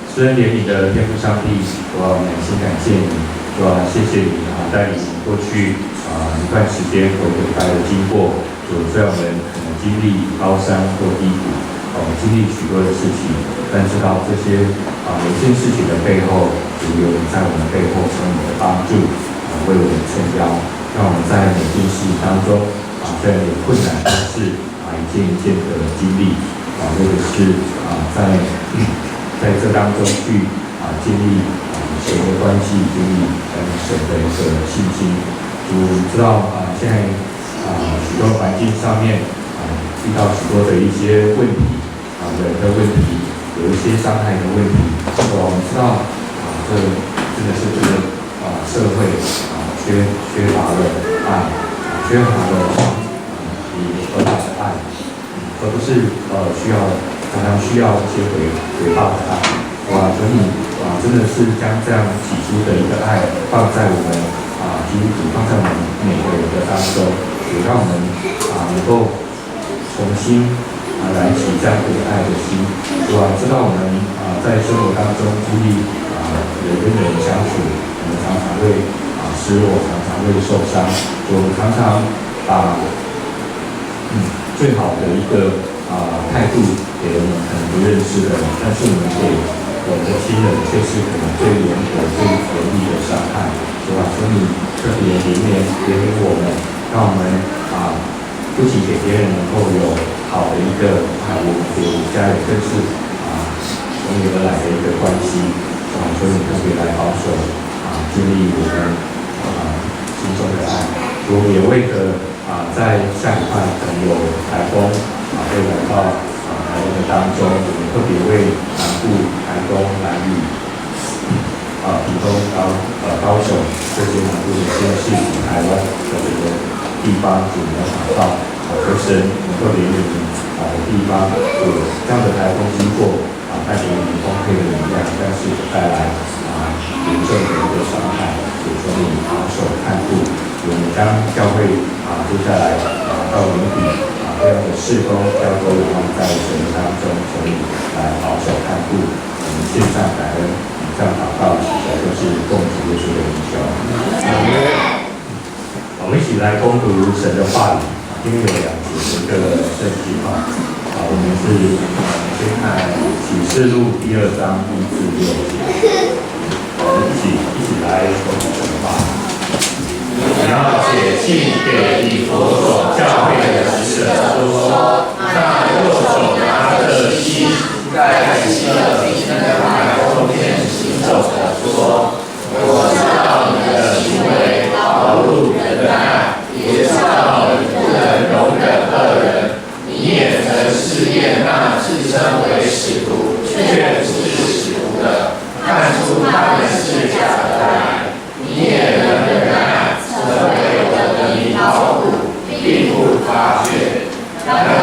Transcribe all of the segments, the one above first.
施恩怜悯的天父上帝，主啊，我们心感谢你，主啊，谢谢你带领过去一段时间回来的经过，主，虽然我们可能经历高山或低谷，我们经历许多的事情，但知道这些每件事情的背后，主有你在我们背后成为我们的帮助，为我们撑腰，让我们在每件事情当中虽然有困难，但是一件一件的经历或者是在这当中去建立神的关系，建立神的一个信心。主知道现在许多环境上面遇到许多的一些问题人的问题，有一些伤害的问题。我们知道这真的是这个社会缺乏了爱，缺乏了你何等的爱，而不是常常需要一些回报的爱。哇，所以你真的是将这样起初的一个爱放在我们基督徒，放在我们每个人的当中，也让我们能够重新燃起这样的爱的心。哇，知道我们在生活当中经历人跟人相处，我们常常会失落，常常会受伤，我们常常把最好的一个态度给我们可能不认识的人，但是我们给我们的亲人却是可能最严格、最严厉的伤害，是吧？所以特别怜悯我们，让我们不仅给别人能够有好的一个我们给家人更是从缘而来的一个关系，所以特别来保守建立我们心中的爱。我们也为着在下礼拜可能有台风会来到台湾的当中，我们特别为南部、台东、南屿、屏东、高雄这些南部的县市及台湾的这个地方，我们要祷告，求神能够怜悯的地方有这样的台风经过带给你丰沛的能量，但是带来严重的一个伤害，所以说你保守看顾。我们将教会接下来到年底这样的事工要都放在神当中，所以来保守看顾。我们献上感恩，这样祷告，就是奉主耶稣的名求。我们一起来攻读神的话语。今天有2节的一个圣经我们是先看启示录第2章1至6节，我们一起来攻读神的话语。你要写信给以弗所教会的使者说，那右手拿着七盖7个冰的麦后面行走的说，我知道你的行为，劳碌忍耐，也知道你不能容忍恶人，你也曾试验那自称为使徒却不是使徒的，看出他们是假的来，你也能忍耐，成为我的名劳苦，并不发觉。然而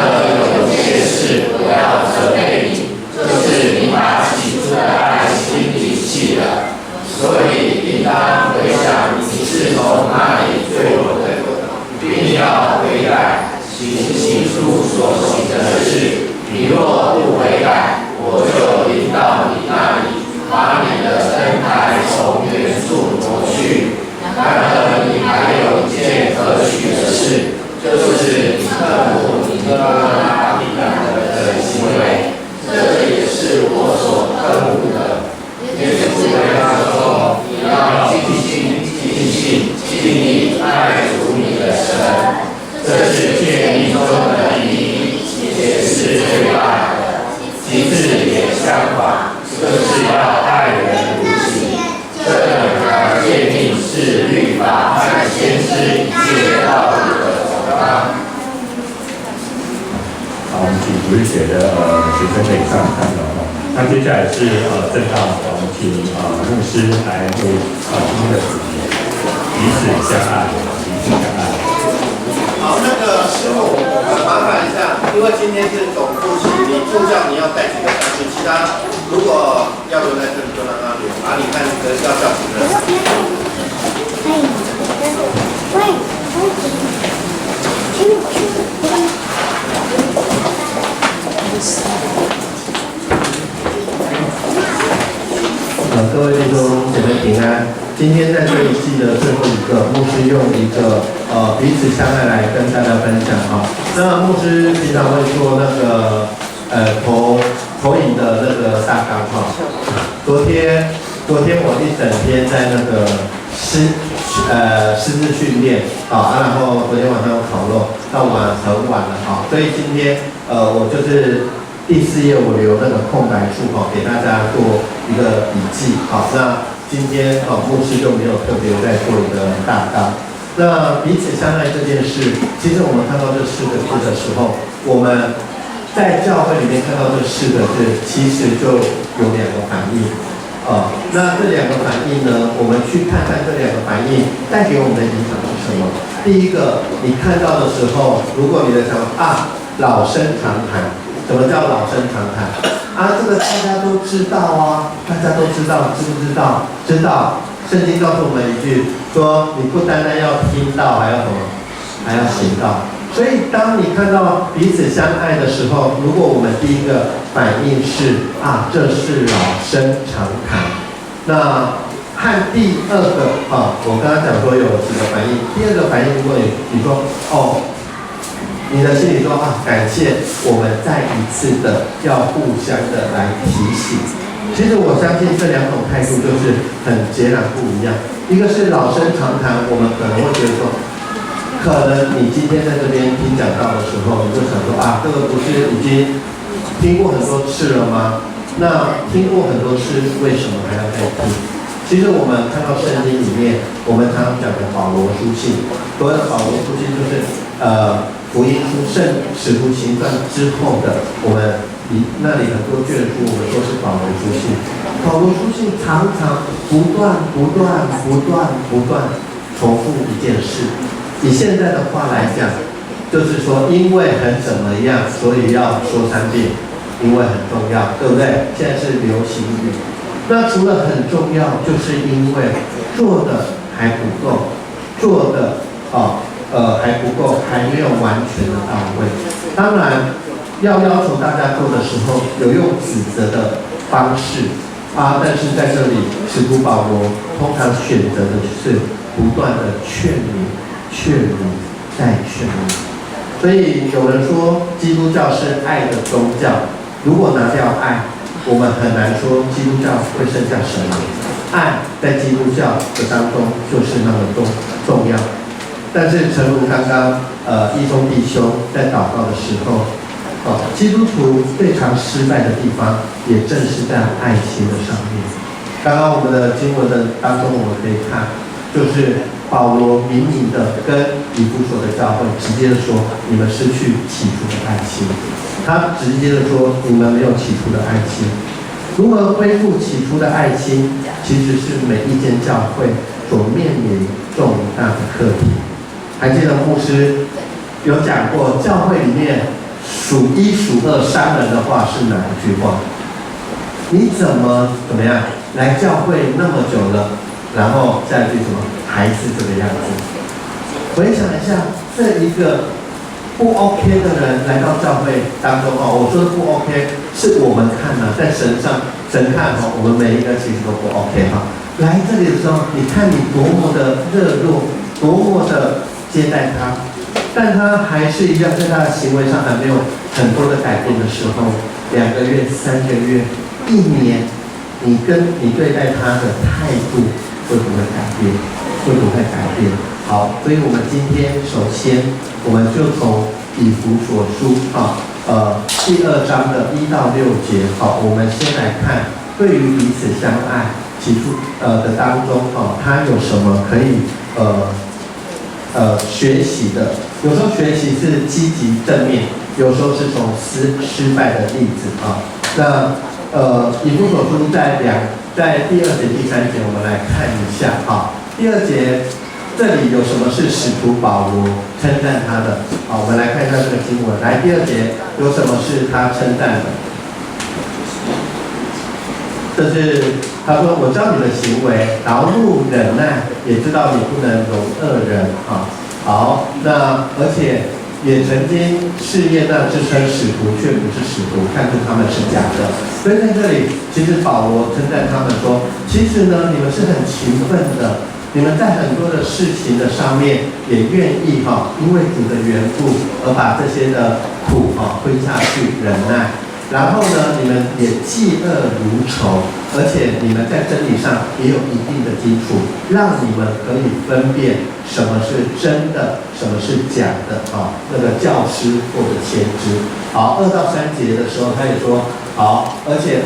有些事我要责备你，就是你把起初的爱心离弃了。所以应当回想你是从哪里坠落的，并要悔改，行起初所行的事。你若不悔改，我就临到你那里，把你的灯台从原处挪去。然而你还有一件可取的事，就是你恨恶你哥拉比亚的行为，这也是我所恨恶的。耶稣对他说，你要尽心、尽性、尽力爱主你的神，这是诫命中的第一，也是最大的。其次也相反，就是要爱人如己。这2条诫命是律法和先知一切道理的总纲。好，我们请主日学的学生可以上台了。那接下来是正道，我们请牧师来为今天的主题彼此相爱，彼此相爱。好，那个师傅，麻烦一下，因为今天是总复习，你助教你要带几个上去，其他如果要留在这里就让他留，你看要叫几个人。各位弟兄姐妹平安。今天在这一季的最后一个，牧师用一个彼此相爱来跟大家分享哈。那牧师平常会做那个投影的那个大纲哈。昨天我一整天在那个师资训练然后昨天晚上有烤肉，到很晚了哈，所以今天我就是第4页我留那个空白处给大家做一个笔记好，那今天牧师就没有特别再做一个大纲。那彼此相爱这件事，其实我们看到这4个字的时候，我们在教会里面看到这4个字，其实就有2个反应。那这2个反应呢，我们去看看这2个反应带给我们的影响是什么。第一个，你看到的时候，如果你的想法老生常谈，什么叫老生常谈？这个大家都知道啊，大家都知道，知不知道？知道。圣经告诉我们一句，说你不单单要听到，还要什么？还要行道。所以，当你看到彼此相爱的时候，如果我们第一个反应是这是老生常谈，那和第2个我刚刚讲说有几个反应，第2个反应，如果你说你的心里说感谢我们再一次的要互相的来提醒。其实我相信这2种态度就是很截然不一样。一个是老生常谈，我们可能会觉得说，可能你今天在这边听讲道的时候，你就想说这个不是已经听过很多次了吗？那听过很多次，为什么还要再听？其实我们看到圣经里面，我们常常讲的保罗书信，所谓的保罗书信就是福音书、使徒行传之后的，我们那里很多卷书，我们说是保罗书信。保罗书信常常不断重复一件事。以现在的话来讲，就是说因为很怎么样，所以要说3遍，因为很重要，对不对？现在是流行语。那除了很重要，就是因为做的还不够，做的还不够，还没有完全的到位。当然，要求大家做的时候，有用指责的方式但是在这里，使徒保罗通常选择的是不断的劝勉再劝勉。所以有人说，基督教是爱的宗教。如果拿掉爱，我们很难说基督教会剩下什么。爱在基督教的当中就是那么重要。但是诚如刚刚义中弟兄在祷告的时候，基督徒最常失败的地方，也正是在爱心的上面。刚刚我们的经文的当中，我们可以看，就是保罗明明的跟以弗所的教会直接的说，你们失去起初的爱心。他直接的说，你们没有起初的爱心。如何恢复起初的爱心，其实是每一间教会所面临重大的课题。还记得牧师有讲过，教会里面数1数2伤人的话是哪一句话？你怎么样来教会那么久了，然后下一句什么还是这个样子？回想一下，这一个不 OK 的人来到教会当中我说的不 OK 是我们看在神看我们每一个其实都不 OK 来这里的时候，你看你多么的热络，多么的接待他，但他还是一样，在他的行为上还没有很多的改变的时候，2个月、3个月、1年，你对待他的态度会不会改变？会不会改变？好，所以我们今天首先，我们就从以弗所书第2章的1到6节，我们先来看，对于彼此相爱起初的当中他有什么可以学习的？有时候学习是积极正面，有时候是从失败的例子那以弗所书在第2节、第3节，我们来看一下第2节这里有什么是使徒保罗称赞他的？我们来看一下这个经文。来，第2节有什么是他称赞的？这是他说：“我知道你的行为，劳碌忍耐，也知道你不能容恶人好，那而且也曾经试验那自称使徒却不是使徒，看出他们是假的。所以在这里，其实保罗称赞他们说，其实呢，你们是很勤奋的，你们在很多的事情的上面也愿意因为主的缘故而把这些的苦吞下去，忍耐。然后呢，你们也嫉恶如仇，而且你们在真理上也有一定的基础，让你们可以分辨什么是真的，什么是假的那个教师或者先知。好，2到3节的时候，他也说好，而且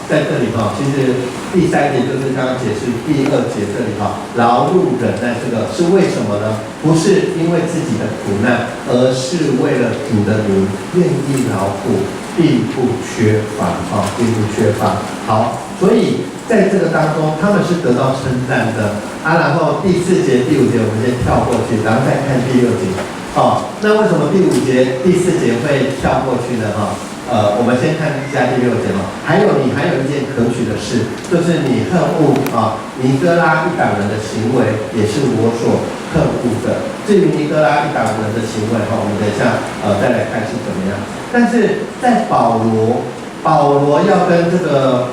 在这里其实第3节就是刚刚解释第2节这里劳碌忍耐，这个是为什么呢？不是因为自己的苦难，而是为了主的名，愿意劳苦，并不缺乏并不缺乏。好，所以在这个当中，他们是得到称赞的然后第4节、第5节我们先跳过去，然后再看第6节。那为什么第5节、第4节会跳过去呢？我们先看一下第6节还有一件可取的事，就是你恨恶尼哥拉一党人的行为，也是我所恨恶的。至于尼哥拉一党人的行为我们等一下再来看是怎么样。但是在保罗要跟这个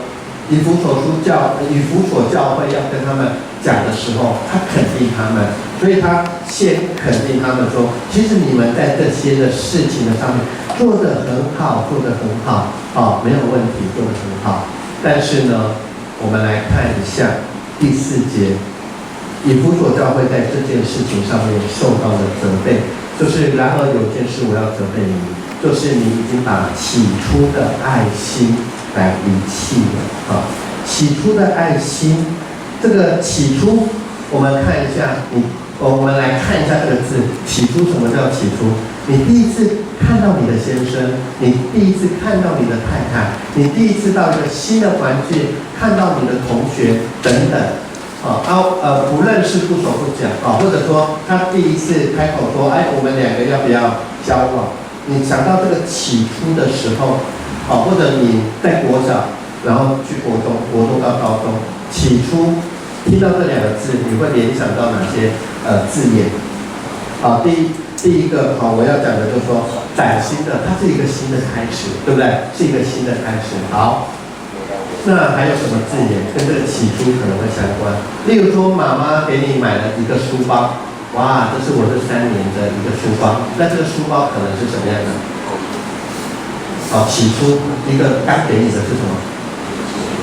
以弗所教会要跟他们讲的时候，他肯定他们，所以他先肯定他们说，其实你们在这些的事情的上面做得很好，没有问题，做得很好。但是呢，我们来看一下第4节，以弗所教会在这件事情上面受到了责备，就是然而有件事我要责备你，就是你已经把起初的爱心来遗弃了起初的爱心，这个起初，我们看一下，我们来看一下这个字，起初，什么叫起初？你第一次看到你的先生，你第一次看到你的太太，你第一次到一个新的环境，看到你的同学等等，不认识不熟不讲或者说他第一次开口说，我们2个要不要交往？你想到这个起初的时候，或者你在国小，然后去国中到高中，起初听到这2个字，你会联想到哪些字眼？第一个我要讲的就是说，崭新的，它是一个新的开始，对不对？是一个新的开始。好，那还有什么字眼跟这个起初可能会相关？例如说，妈妈给你买了一个书包，哇，这是我这3年的一个书包，那这个书包可能是什么样的？起初一个刚给你的是什么？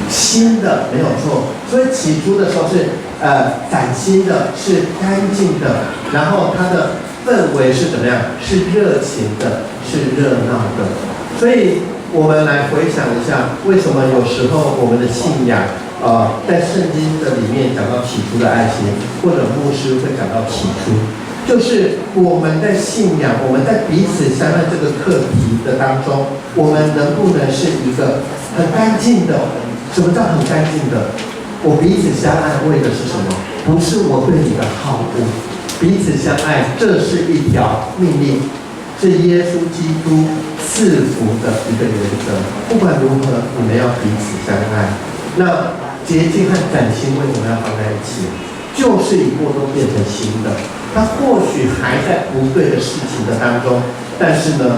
新的，没有错。所以起初的时候是崭新的，是干净的，然后它的氛围是怎么样？是热情的，是热闹的。所以我们来回想一下，为什么有时候我们的信仰在圣经的里面讲到起初的爱心，或者牧师会讲到起初，就是我们在信仰，我们在彼此相爱这个课题的当中，我们能不能是一个很干净的？什么叫很干净的？我彼此相爱为的是什么？不是我对你的好恶，彼此相爱，这是一条命令，是耶稣基督赐福的一个原则。不管如何，你们要彼此相爱。那洁净和崭新为什么要放在一起？旧事已过，都变成新的。他或许还在不对的事情的当中，但是呢，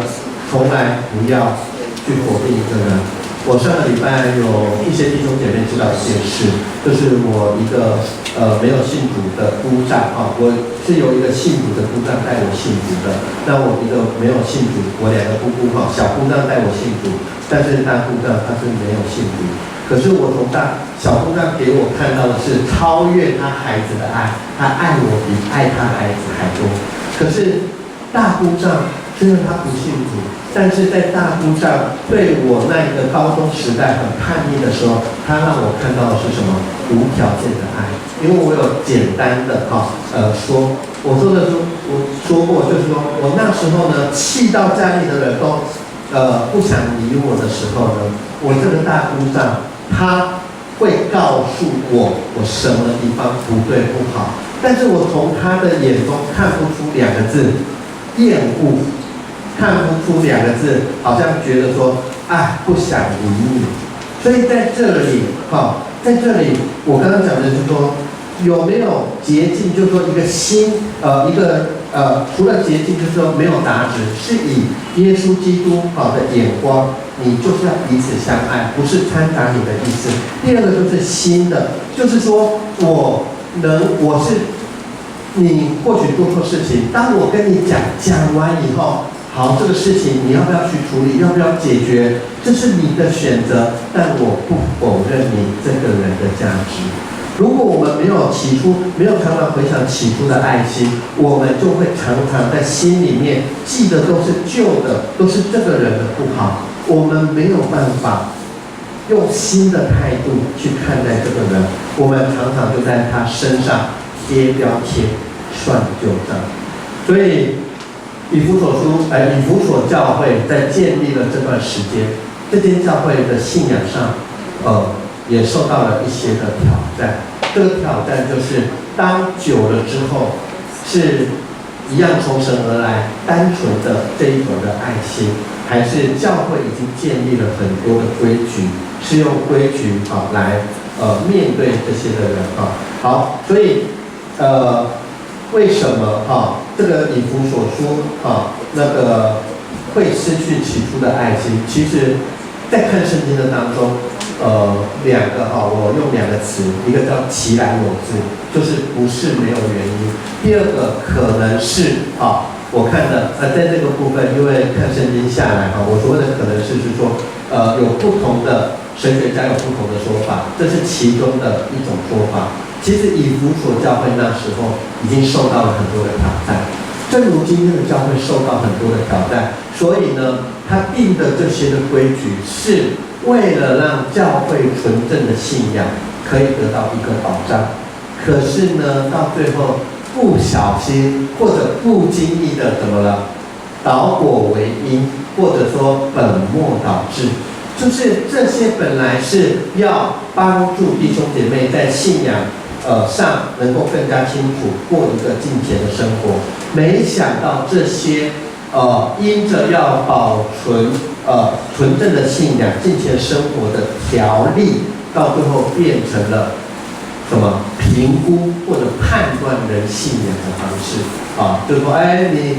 从来不要去否定一个人。我上个礼拜有一些弟兄姐妹知道一件事，就是我一个没有信主的姑丈我是由一个信主的姑丈带我信主的。那我一个没有信主，我2个姑姑小姑丈带我信主，但是大姑丈他是没有信主。可是我从小姑丈给我看到的是超越他孩子的爱，他爱我比爱他孩子还多。可是大姑丈虽然他不信主，但是在大姑丈对我那一个高中时代很叛逆的时候，他让我看到的是什么？无条件的爱。因为我有简单的我说过，就是说我那时候呢，气到家里的人都不想理我的时候呢，我这个大姑丈他会告诉我什么地方不对不好，但是我从他的眼中看不出2个字厌恶，看不出2个字好像觉得说不想理你。所以在这里我刚刚讲的就是说，有没有洁净，就是说一个新一个除了洁净，就是说没有杂质，是以耶稣基督的眼光，你就是要彼此相爱，不是掺杂你的意思。第二个就是新的，就是说我是你或许做错事情，当我跟你讲完以后，好，这个事情你要不要去处理，要不要解决，这是你的选择，但我不否认你这个人的价值。如果我们没有常常回想起初的爱心，我们就会常常在心里面记得都是旧的，都是这个人的不好，我们没有办法用新的态度去看待这个人，我们常常就在他身上贴标签、算旧账。所以以弗所教会在建立了这段时间，这间教会的信仰上，也受到了一些的挑战。这个挑战就是，当久了之后，是一样从神而来、单纯的这一种的爱心，还是教会已经建立了很多的规矩，是用规矩来面对这些的人好，所以为什么这个以弗所书那个会失去起初的爱心？其实，在看圣经的当中。我用两个词，一个叫其来有自，就是不是没有原因。第二个可能是我看的在这个部分，因为看圣经下来我所谓的可能是说，有不同的神学家有不同的说法，这是其中的一种说法。其实以弗所教会那时候已经受到了很多的挑战，正如今天的教会受到很多的挑战，所以呢，他定的这些的规矩是为了让教会纯正的信仰可以得到一个保障。可是呢，到最后不小心或者不经意的怎么了，倒果为因，或者说本末倒置，就是这些本来是要帮助弟兄姐妹在信仰上能够更加清楚过一个敬虔的生活，没想到这些因着要保存纯正的信仰、敬虔生活的条例，到最后变成了什么评估或者判断人信仰的方式就是说，你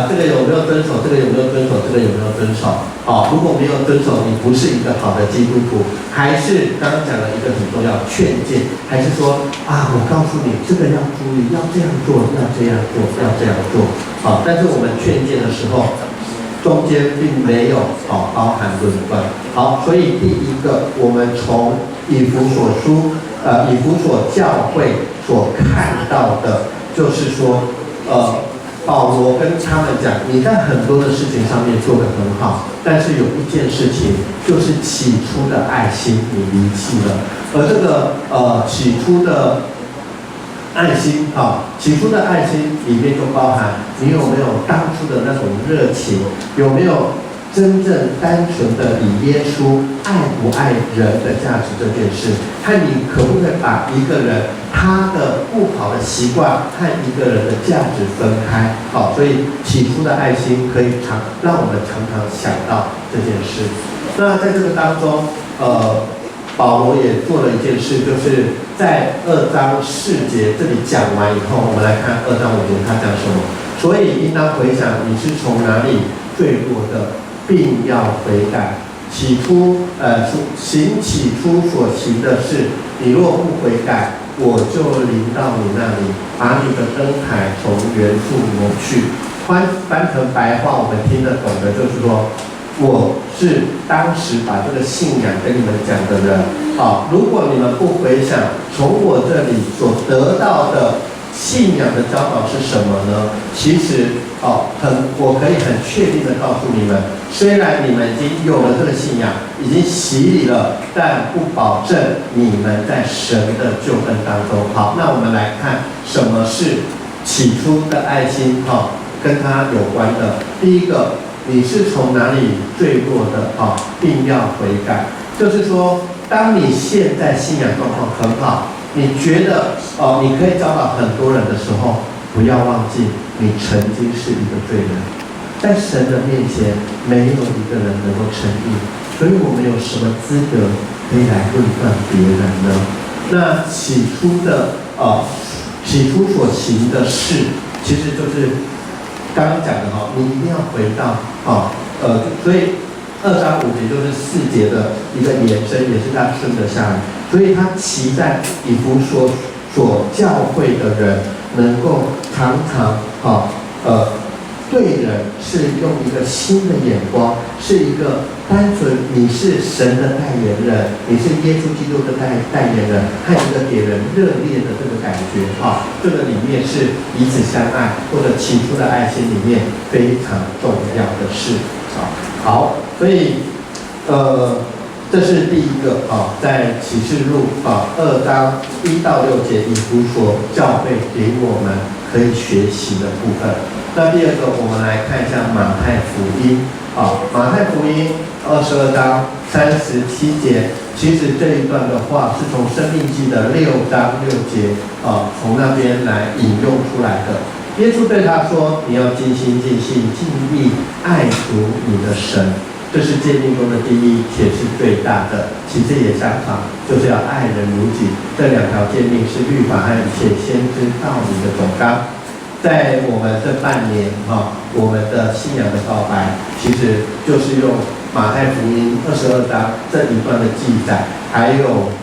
这个有没有遵守？这个有没有遵守？这个有没有遵守？如果没有遵守，你不是一个好的基督徒，还是刚刚讲了一个很重要劝诫，还是说我告诉你这个要注意，要这样做，要这样做，要这样做但是我们劝诫的时候，中间并没有包含论断。好，所以第一个，我们从以弗所教会所看到的，就是说，保罗跟他们讲，你在很多的事情上面做得很好，但是有一件事情，就是起初的爱心你离弃了。而这个起初的爱心起初的爱心里面就包含你有没有当初的那种热情，有没有真正单纯的以耶稣爱不爱人的价值这件事，看你可不可以把一个人他的不好的习惯和一个人的价值分开。所以起初的爱心可以让我们常常想到这件事。那在这个当中保罗也做了一件事，就是在2章4节这里讲完以后，我们来看2章5节他讲什么。所以应当回想你是从哪里坠落的，并要悔改。起初所行的事，你若不悔改，我就临到你那里，把你的灯台从原处挪去。翻成白话我们听得懂的就是说，我是当时把这个信仰跟你们讲的人如果你们不回想从我这里所得到的信仰的教导是什么呢？其实我可以很确定的告诉你们，虽然你们已经有了这个信仰，已经洗礼了，但不保证你们在神的救恩当中。好，那我们来看什么是起初的爱心跟它有关的。第一个，你是从哪里坠落的并要悔改。就是说，当你现在信仰状况很好，你觉得你可以教导很多人的时候，不要忘记你曾经是一个罪人，在神的面前没有一个人能够称义，所以我们有什么资格可以来论断别人呢？那起初所行的事，其实就是刚刚讲的哈，你一定要回到所以2章5节就是4节的一个延伸，也是他顺着下来，所以他期待以弗所教会的人能够常常对人是用一个新的眼光，是一个单纯你是神的代言人，你是耶稣基督的代言人，还有一个给人热烈的这个感觉这个里面是彼此相爱或者起初的爱心里面非常重要的事好，所以这是第一个在启示录2章1到6节以弗所教会给我们可以学习的部分。那第二个，我们来看一下马太福音马太福音22章37节，其实这一段的话是从申命记的6章6节从那边来引用出来的。耶稣对他说：“你要尽心尽性尽意爱主你的神。”这是诫命中的第一，且是最大的。其次也相仿，就是要爱人如己。这2条诫命是律法和一切先知道理的总纲。在我们这半年我们的信仰的告白，其实就是用马太福音22章这一段的记载，还有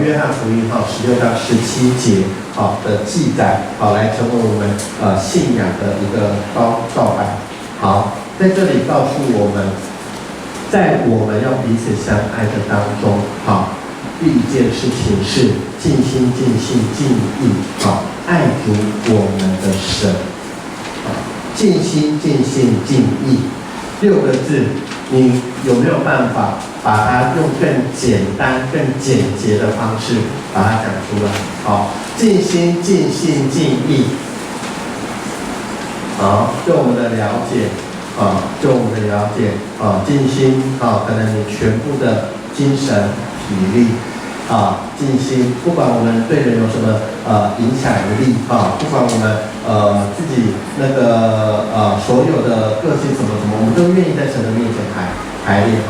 约翰福音16章17节的记载来成为我们信仰的一个告白。好，在这里告诉我们，在我们要彼此相爱的当中第一件事情是尽心尽性尽意爱主我们的神尽心尽性尽意6个字，你有没有办法把它用更简单更简洁的方式把它讲出来尽心尽性尽意对我们的了解尽心可能你全部的精神体力尽心，不管我们对人有什么影响力不管我们自己那个所有的个性什么，我们都愿意在神的面前排列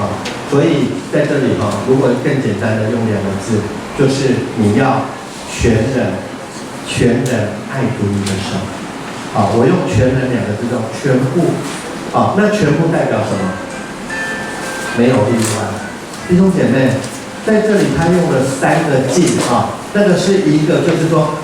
所以在这里如果更简单的用2个字，就是你要全人爱主你的神我用全人2个字，全部那全部代表什么？没有例外。弟兄姐妹，在这里他用了3个尽那个是一个，就是说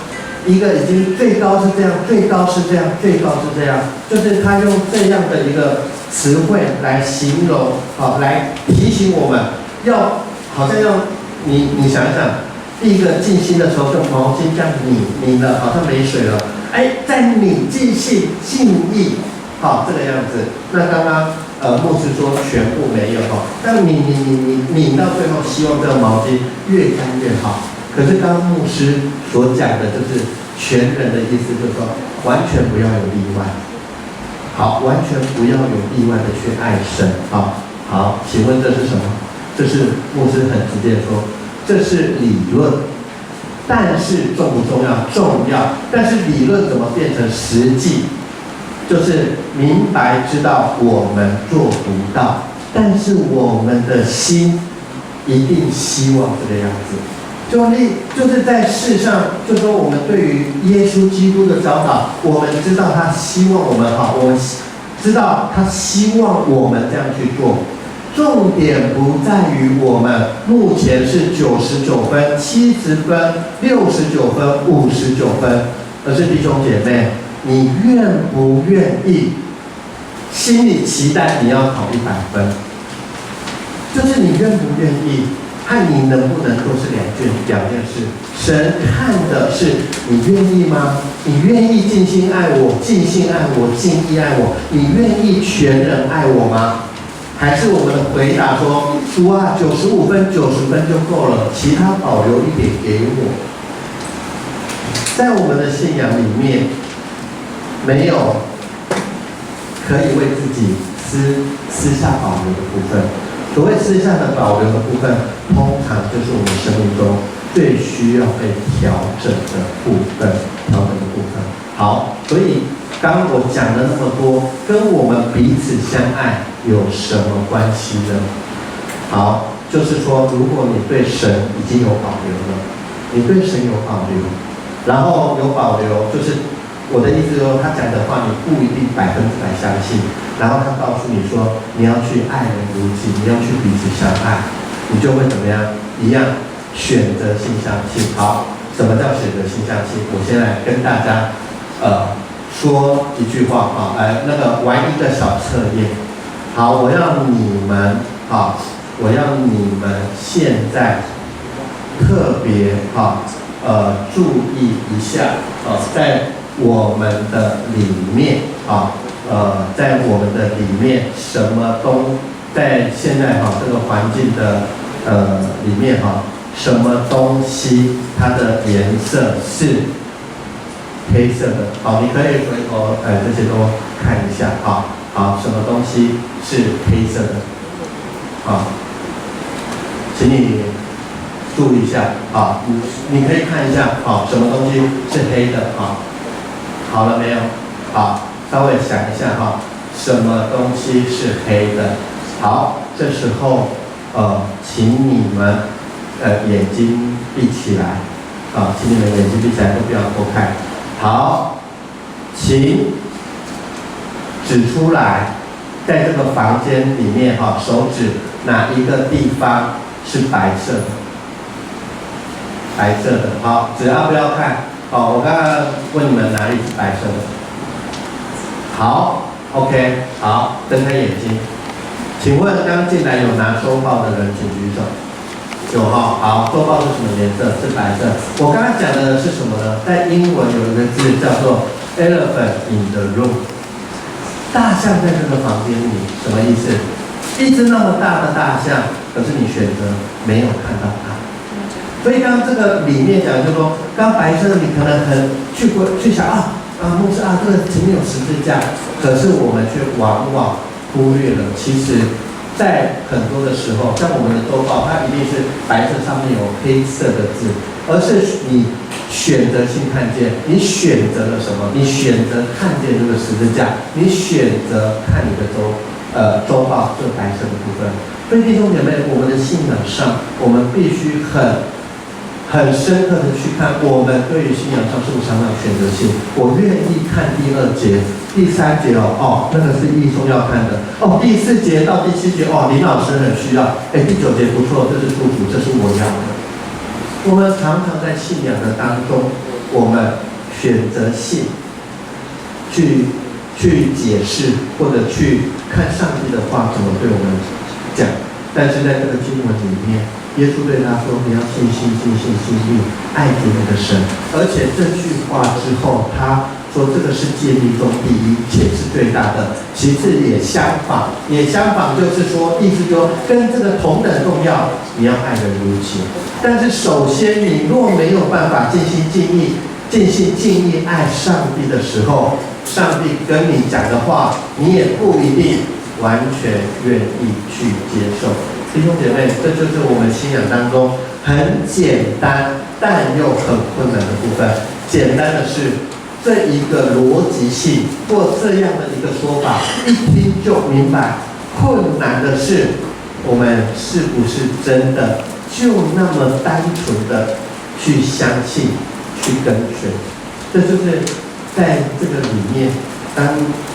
一个已经最高是这样，最高是这样，最高是这样，就是他用这样的一个词汇来形容来提醒我们要好像要你想一想，第一个尽心的时候，用毛巾这样拧了，好像没水了，再拧尽性尽意这个样子。那刚刚牧师说全部没有但你拧到最后，希望这个毛巾越干越好。可是刚刚牧师所讲的就是全人的意思，就是说完全不要有例外。完全不要有例外的去爱神好，请问这是什么？这是牧师很直接的说，这是理论。但是重不重要？重要。但是理论怎么变成实际？就是明白知道我们做不到，但是我们的心一定希望这个样子。就是在世上，就说我们对于耶稣基督的教导，我们知道他希望我们我们知道他希望我们这样去做。重点不在于我们目前是99分、70分、69分、59分，而是弟兄姐妹，你愿不愿意？心里期待你要考100分，就是你愿不愿意和你能不能做是两件事。神看的是你愿意吗？你愿意尽心爱我、尽心爱我、尽意爱我？你愿意全人爱我吗？还是我们的回答说，主啊，95分、90分就够了，其他保留一点给我。在我们的信仰里面，没有可以为自己私下保留的部分。所谓私下的保留的部分，通常就是我们生命中最需要被调整的部分。好，所以刚刚我讲了那么多，跟我们彼此相爱有什么关系呢？好，就是说，如果你对神已经有保留了，你对神有保留，然后有保留，就是我的意思说，他讲的话你不一定100%相信。然后他告诉你说，你要去爱人如己，你要去彼此相爱，你就会怎么样？一样选择性相信。好，什么叫选择性相信？我先来跟大家说一句话啊，玩一个小测验。好，我要你们现在特别注意一下在我们的里面在我们的里面什么在现在这个环境的里面什么东西它的颜色是黑色的？好，你可以回头这些都看一下好，什么东西是黑色的？好，请你注意一下你可以看一下什么东西是黑的好了没有？好，稍微想一下什么东西是黑的？好，这时候请你们眼睛闭起来请你们眼睛闭起来，都不要偷看。好，请指出来，在这个房间里面手指哪一个地方是白色的？白色的。好，只要不要看我刚刚问你们哪里是白色的。好 ，OK， 好，睁开眼睛。请问刚进来有拿周报的人，请举手。有好，周报是什么颜色？是白色。我刚刚讲的是什么呢？在英文有一个字叫做 elephant in the room， 大象在这个房间里，什么意思？一只那么大的大象，可是你选择没有看到它。所以刚这个里面讲就是说，刚白色的你可能很去想牧师这个前面有十字架，可是我们却往往忽略了，其实在很多的时候，像我们的周报，它一定是白色上面有黑色的字，而是你选择性看见，你选择了什么？你选择看见这个十字架，你选择看你的周报这白色的部分。所以弟兄姐妹，我们的信仰上，我们必须很深刻的去看，我们对于信仰上是不是常常选择性？我愿意看第2节、第3节那个是义中要看的第4节到第7节林老师很需要，第9节不错，这是祝福，这是我要的。我们常常在信仰的当中，我们选择性去解释或者去看上帝的话怎么对我们讲，但是在这个经文里面，耶稣对他说：“你要尽心、尽性、尽力爱主你的神。”而且这句话之后，他说这个是诫命中第一，且是最大的，其次也相仿，就是说，意思说跟这个同等重要，你要爱人如己。但是首先，你若没有办法尽心尽意爱上帝的时候，上帝跟你讲的话，你也不一定完全愿意去接受。弟兄姐妹，这就是我们信仰当中很简单但又很困难的部分。简单的是这一个逻辑性或这样的一个说法，一听就明白。困难的是，我们是不是真的就那么单纯的去相信、去跟随？这就是在这个里面，当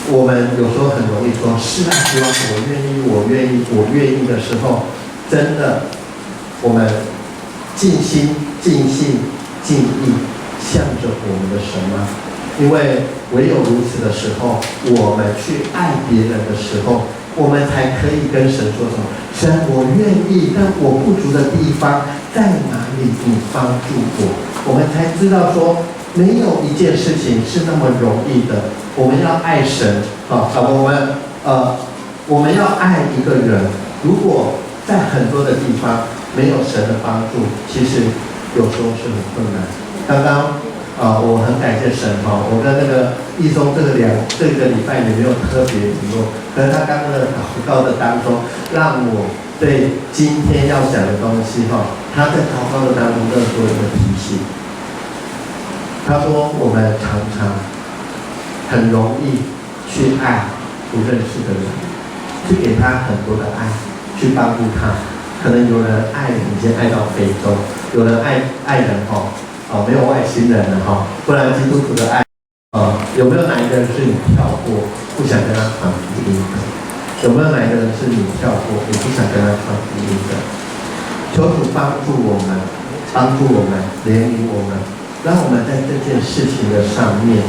我们有时候很容易说“是啊，主啊，我愿意”的时候，真的，我们尽心、尽性、尽意向着我们的神吗？因为唯有如此的时候，我们去爱别人的时候，我们才可以跟神说什么？神，我愿意，但我不足的地方在哪里？你帮助我。我们才知道说，没有一件事情是那么容易的。我们要爱神我们要爱一个人，如果在很多的地方没有神的帮助，其实有时候是很困难。刚刚我很感谢神我跟那个义中这个礼拜也没有特别联络，可是他刚刚的祷告的当中，让我对今天要讲的东西他在祷告的当中更多一个提醒。他说我们常常很容易去爱不认识的人，去给他很多的爱，去帮助他。可能有人爱人已经爱到非洲，有人爱人没有外星人了不然基督徒的爱有没有哪一个人是你跳过，不想跟他传福音的？有没有哪一个人是你跳过，你不想跟他传福音的？求主帮助我们，怜悯我们，让我们在这件事情的上面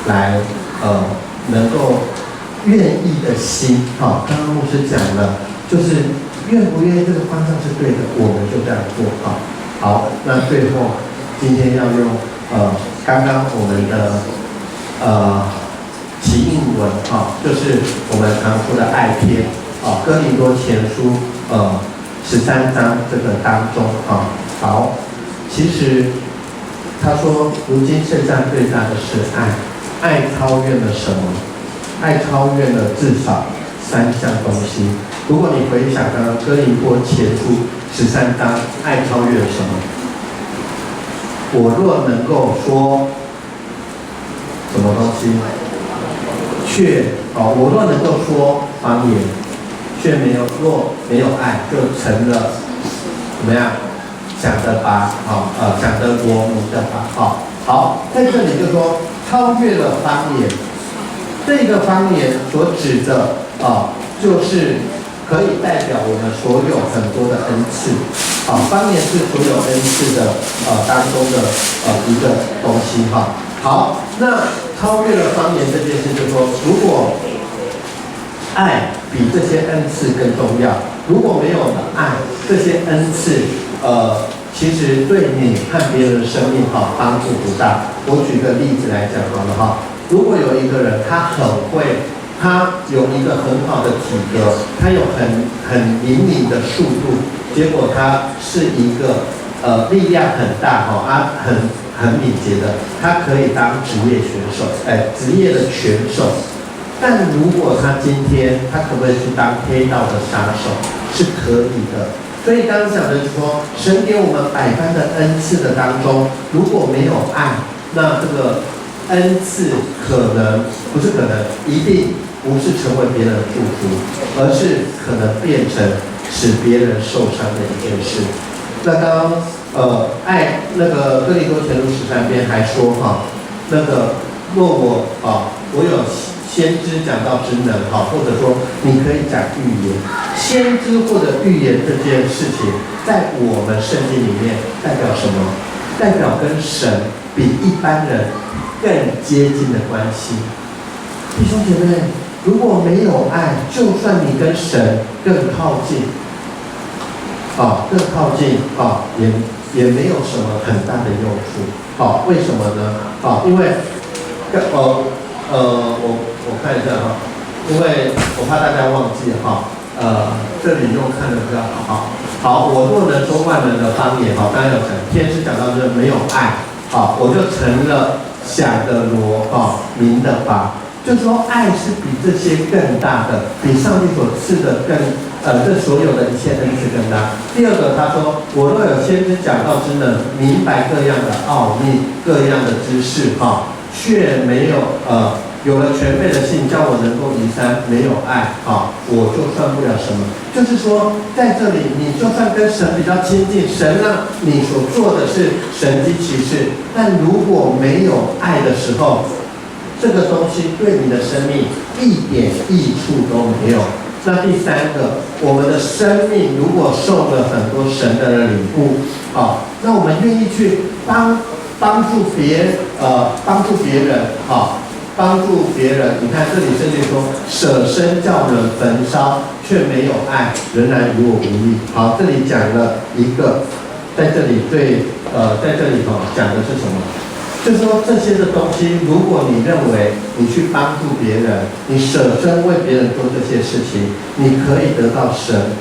来能够愿意的心。刚刚牧师讲了，就是愿不愿意这个方向是对的，我们就这样做。好，那最后今天要用刚刚我们的起应文就是我们常说的爱篇哥林多前书13章这个当中好，其实他说，如今圣战最大的是爱，爱超越了什么？爱超越了至少3项东西。如果你回想刚刚哥林多前书13章，爱超越了什么？我若能够说什么东西，我若能够说方言，却若没有爱，就成了怎么样？讲得拔，讲得我们的拔，好，在这里就说超越了方言，这个方言所指的就是可以代表我们所有很多的恩赐，方言是所有恩赐的当中的一个东西，好，那超越了方言这件事，就是说，如果爱比这些恩赐更重要，如果没有了爱，这些恩赐其实对你和别人的生命帮助不大。我举个例子来讲好了如果有一个人他很会，他有一个很好的体格，他有很灵敏的速度，结果他是一个力量很大很敏捷的，他可以当职业选手，职业的拳手。但如果他今天他可不可以去当黑道的杀手？是可以的。所以刚刚讲的是说，神给我们百般的恩赐的当中，如果没有爱，那这个恩赐一定不是成为别人的祝福，而是可能变成使别人受伤的一件事。那刚刚爱那个哥林多前书13篇还说那个若我有先知讲道之能或者说你可以讲预言，先知或者预言这件事情，在我们圣经里面代表什么？代表跟神比一般人更接近的关系。弟兄姐妹，如果没有爱，就算你跟神更靠近，也没有什么很大的用处。为什么呢？因为我看一下因为我怕大家忘记这里用看的比较好。好，我若能说万人的方言刚刚有讲，天师讲到这没有爱，我就成了响的锣，鸣的钹。就是说，爱是比这些更大的，比上帝所赐的这所有的一切恩赐更大。第二个，他说，我若有先知讲道之能，明白各样的奥秘，各样的知识，却没有有了全备的信，叫我能够移山，没有爱我就算不了什么。就是说，在这里，你就算跟神比较亲近，神让你所做的是神迹奇事，但如果没有爱的时候，这个东西对你的生命一点益处都没有。那第三个，我们的生命如果受了很多神的领悟，那我们愿意去帮助别人，帮助别人。你看这里圣经说，舍身叫人焚烧，却没有爱，仍然与我无益。好，这里讲了一个，在这里讲的是什么？就是说这些的东西，如果你认为你去帮助别人，你舍身为别人做这些事情，你可以得到神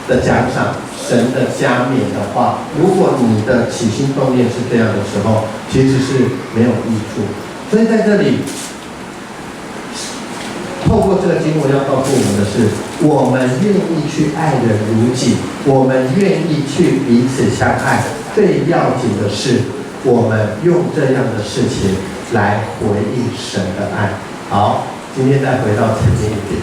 的奖赏、神的加冕的话，如果你的起心动念是这样的时候，其实是没有益处。所以在这里，透过这个经文要告诉我们的是，我们愿意去爱人如己，我们愿意去彼此相爱。最要紧的是，我们用这样的事情来回应神的爱。好，今天再回到前面一点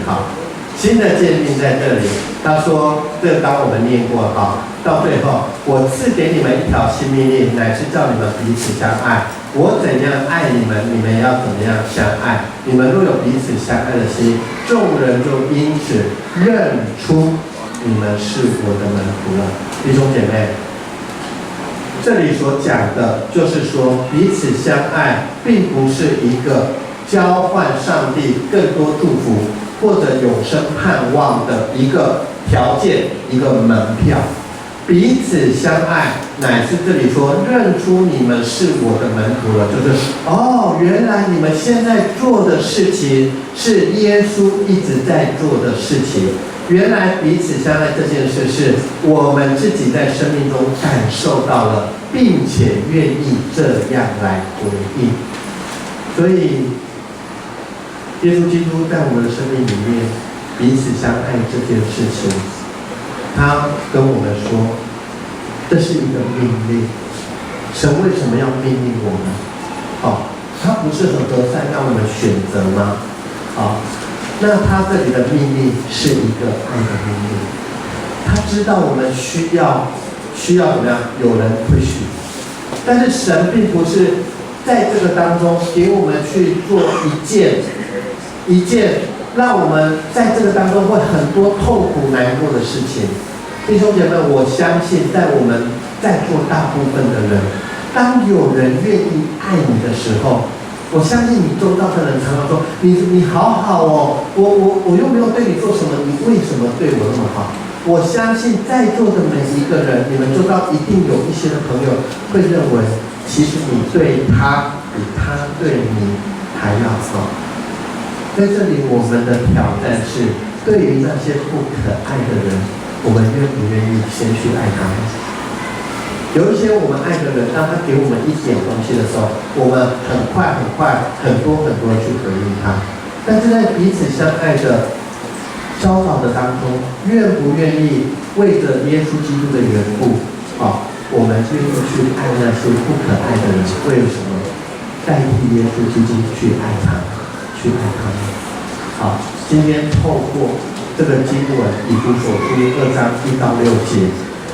新的诫命在这里，他说，这当我们念过哈，到最后，我赐给你们一条新命令，乃是叫你们彼此相爱。我怎样爱你们，你们也要怎么样相爱。你们若有彼此相爱的心，众人就因此认出你们是我的门徒了。弟兄姐妹，这里所讲的就是说，彼此相爱，并不是一个交换上帝更多祝福或者永生盼望的一个条件，一个门票。彼此相爱，乃是这里说认出你们是我的门徒了，就是原来你们现在做的事情是耶稣一直在做的事情。原来彼此相爱这件事是我们自己在生命中感受到了，并且愿意这样来回应。所以耶稣基督在我们的生命里面，彼此相爱这件事情，他跟我们说，这是一个命令。神为什么要命令我们？他不是很和善让我们选择吗？那他这里的命令是一个爱的命令。他知道我们需要怎么样？有人push，但是神并不是在这个当中给我们去做一件让我们在这个当中会很多痛苦难过的事情。弟兄姐妹，我相信在我们在座大部分的人，当有人愿意爱你的时候，我相信你周遭的人常常说，你好好哦，我又没有对你做什么，你为什么对我那么好？我相信在座的每一个人，你们周遭一定有一些的朋友会认为，其实你对他比他对你还要好。在这里，我们的挑战是，对于那些不可爱的人，我们愿不愿意先去爱他们？有一些我们爱的人，当他给我们一点东西的时候，我们很快、很多的去回应他。但是在彼此相爱的交往的当中，愿不愿意为着耶稣基督的缘故，我们愿意去爱那些不可爱的人？为什么？代替耶稣基督去爱他们。今天透过这个经文，以弗所书2章1到6节，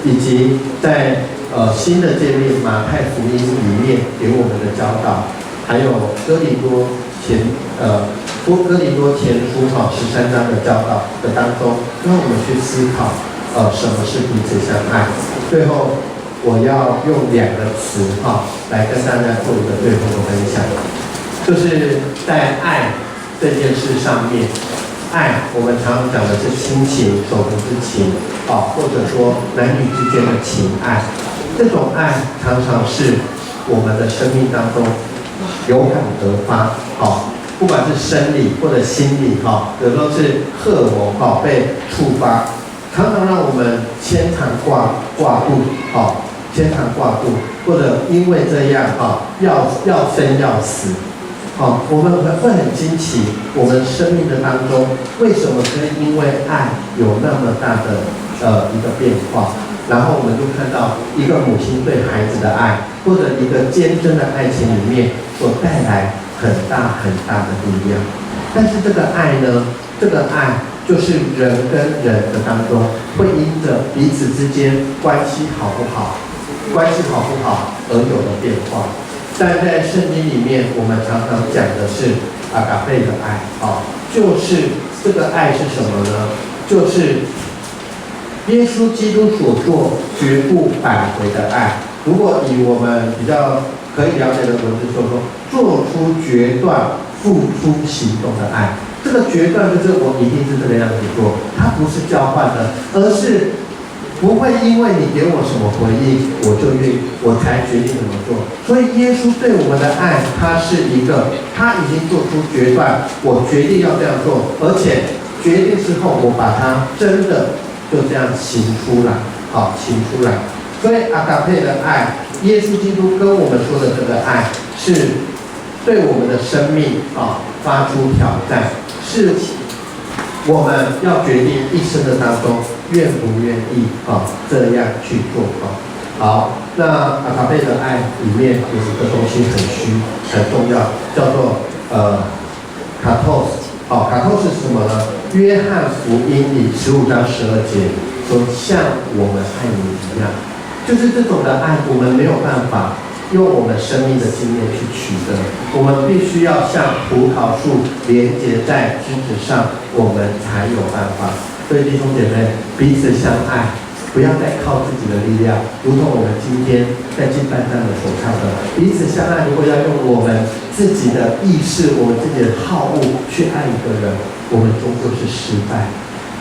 以及在新的诫命马太福音里面给我们的教导，还有哥林多前书13章的教导的当中，让我们去思考什么是彼此相爱。最后我要用2个词来跟大家做一个最后的分享，就是在爱这件事上面，爱我们常常讲的是亲情、手足之情，或者说男女之间的情爱。这种爱常常是我们的生命当中有感而发，不管是生理或者心理，有时候是荷尔蒙被触发，常常让我们牵肠挂肚，或者因为这样要生要死。我们会很惊奇，我们生命的当中为什么可以因为爱有那么大的一个变化？然后我们就看到一个母亲对孩子的爱，或者一个坚贞的爱情里面所带来很大的力量。但是这个爱呢，就是人跟人的当中会因着彼此之间关系好不好而有的变化。但在圣经里面，我们常常讲的是阿嘎贝的爱，就是这个爱是什么呢？就是耶稣基督所做绝不返回的爱。如果以我们比较可以了解的文字说，做出决断、付出行动的爱。这个决断就是我一定是这个样子做，它不是交换的，而是不会因为你给我什么回应，我才决定怎么做。所以耶稣对我们的爱，他是一个，他已经做出决断，我决定要这样做，而且决定之后，我把它真的就这样行出来。所以阿嘎佩的爱，耶稣基督跟我们说的这个爱，是对我们的生命发出挑战，是我们要决定一生的当中愿不愿意这样去做。好，那阿嘎贝的爱里面有一个东西很重要，叫做卡托斯。卡托斯是什么呢？约翰福音里15章12节说，像我们爱你一样，就是这种的爱，我们没有办法用我们生命的经验去取得，我们必须要像葡萄树连结在枝子上，我们才有办法。所以弟兄姐妹，彼此相爱，不要再靠自己的力量，如同我们今天在敬拜上的所唱的，彼此相爱。如果要用我们自己的意识、我们自己的好恶去爱一个人，我们终究是失败。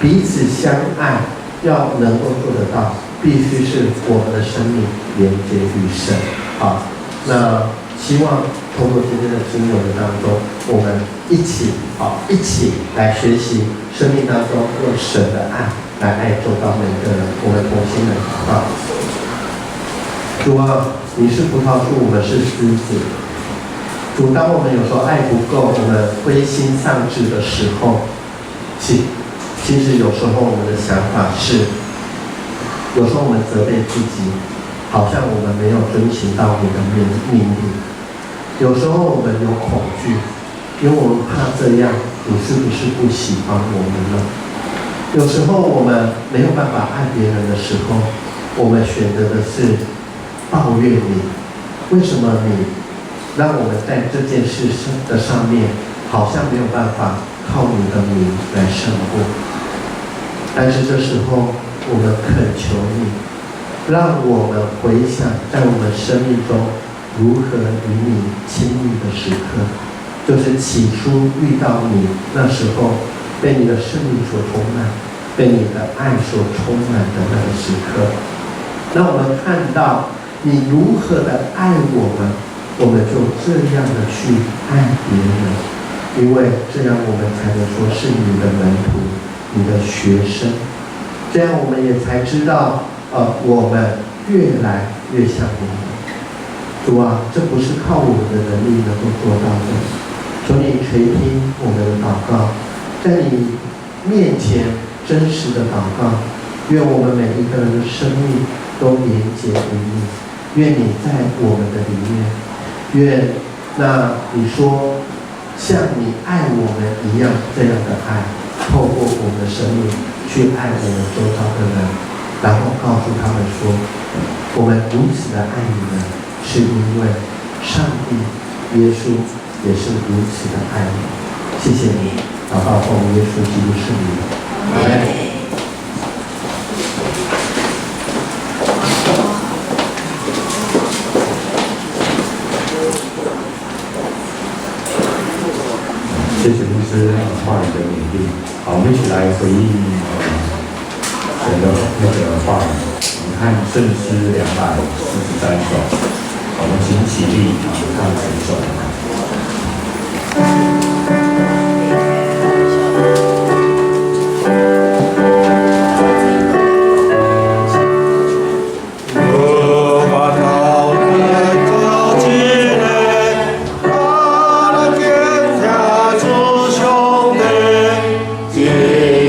彼此相爱要能够做得到，必须是我们的生命连接于神。好，那希望通过今天的经文当中，我们一起来学习生命当中用神的爱来爱周到每个人。我们同心的祷告。主啊，你是葡萄树，我们是枝子。主，当我们有时候爱不够，我们灰心丧志的时候，其实有时候我们的想法是，有时候我们责备自己，好像我们没有遵循到你的命令。有时候我们有恐惧，因为我们怕这样，你是不是不喜欢我们呢？有时候我们没有办法爱别人的时候，我们选择的是抱怨你，为什么你让我们在这件事的上面好像没有办法靠你的名来胜过？但是这时候我们恳求你，让我们回想在我们生命中如何与你亲密的时刻，就是起初遇到你那时候，被你的圣灵所充满，被你的爱所充满的那个时刻。让我们看到你如何的爱我们，我们就这样的去爱别人，因为这样我们才能说是你的门徒，你的学生。这样我们也才知道，我们越来越像你。主啊，这不是靠我们的能力能够做到的。求你垂听我们的祷告，在你面前真实的祷告。愿我们每一个人的生命都连结于你，愿你在我们的里面，愿那你说像你爱我们一样这样的爱，透过我们的生命去爱我们周遭的人，然后告诉他们说，我们如此的爱你们，是因为上帝耶稣也是如此的爱你。谢谢你，祷告奉耶稣基督圣名，阿们。谢谢牧师话语的勉励。好，我们一起来回应神的那个话语。我们看圣诗243首，我们请起立唱整首。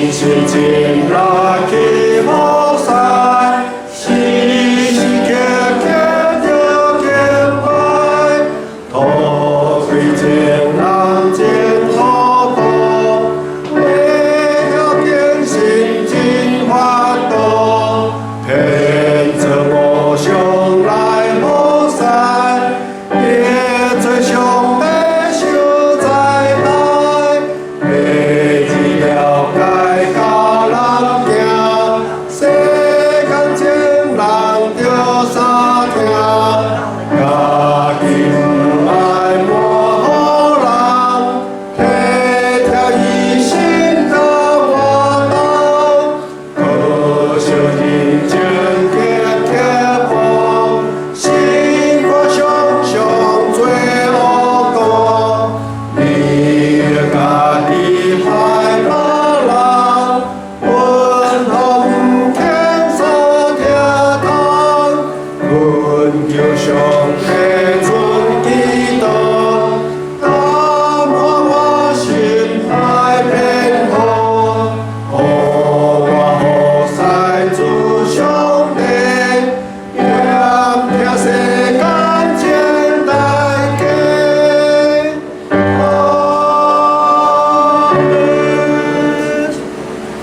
世间情人着